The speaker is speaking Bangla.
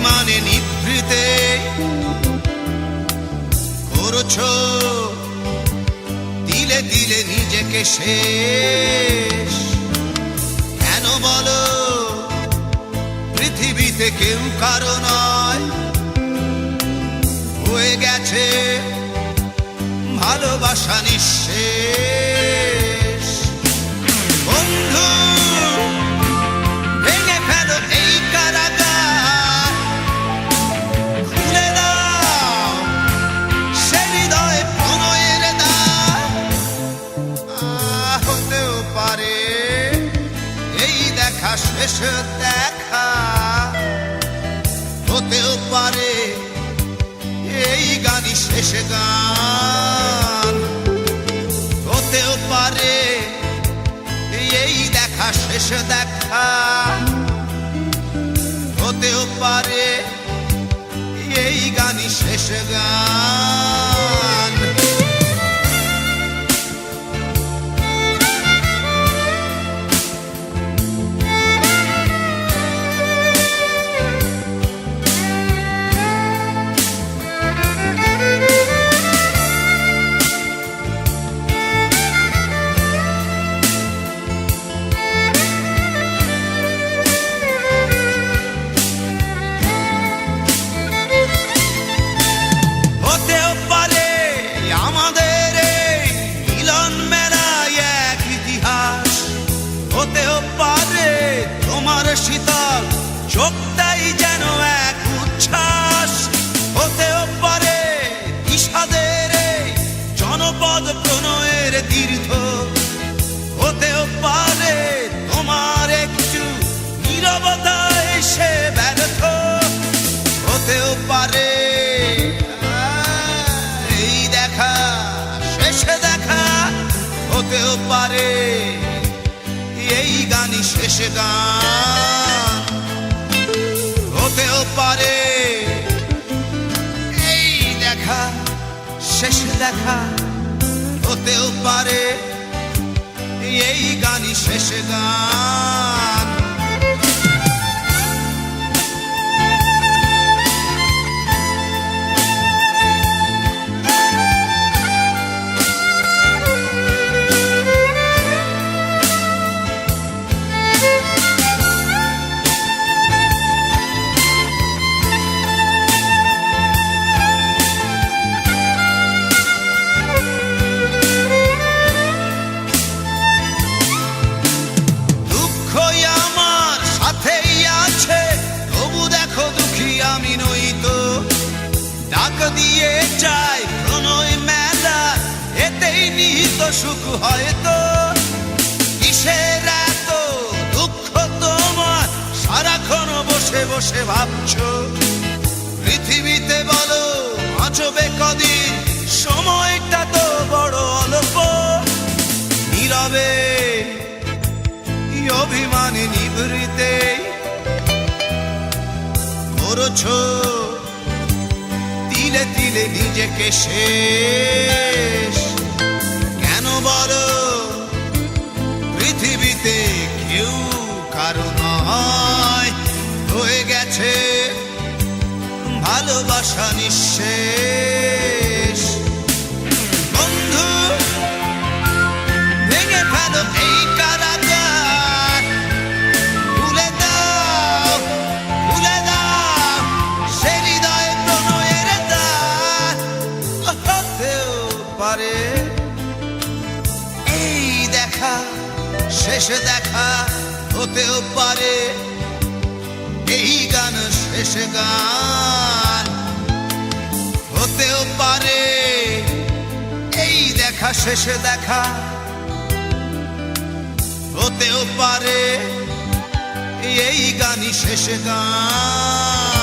অভিমানে নিভৃতে করছো দিলে দিলে নিজেকে শেষ। কেন বলো পৃথিবীতে কেউ কারো নয়, হয়ে গেছে ভালোবাসা নিঃশেষ। বন্ধু ভেঙে ফেলো এই কারাগার, খুলে দাও সে হৃদয়ে প্রণয়ের দ্বার। হতেও পারে এই দেখা শেষ দেখা, হতেও পারে এই গানই শেষ গান, হতেও পারে এই দেখা শেষ দেখা, হতেও পারে এই গানই শেষ গান। শীতল চোখটাই যেন এক উচ্ছ্বাস, হতেও পারে বিষাদের জনপদ প্রণয়ের তীর্থ, হতেও পারে তোমার একটু নীরবতা এসে ব্যর্থ, হতেও পারে এই দেখা শেষে দেখা, হতেও পারে এই গানই শেষ গান, হতেও পারে এই দেখা শেষ দেখা, হতেও পারে এই গানই শেষ গান। দিয়ে চাই প্রণয় মেলা, এতেই নিহিত সুখ হয়তো। কিসের এত দুঃখ তোমার সারাক্ষণ বসে বসে ভাবছো, পৃথিবীতে বলো বাঁচবে কদিন, সময়টা তো বড় অল্প। নীরবে অভিমানে নিভৃতে করছো দিলে দিলে নিজেকে শেষ। কেন বলো পৃথিবীতে কেউ কারো নয়, হয়ে গেছে ভালোবাসা নিঃশেষ। বন্ধু ভেঙে ফেলো এই কারাগার, খুলে দাও খুলে দাও সে হৃদয়ে প্রণয়ের দ্বার। হতেও পারে এই দেখা শেষ দেখা, হতেও পারে এই গান শেষ গান, হতেও পারে এই দেখা শেষ দেখা, হতেও পারে এই গানই শেষ গান।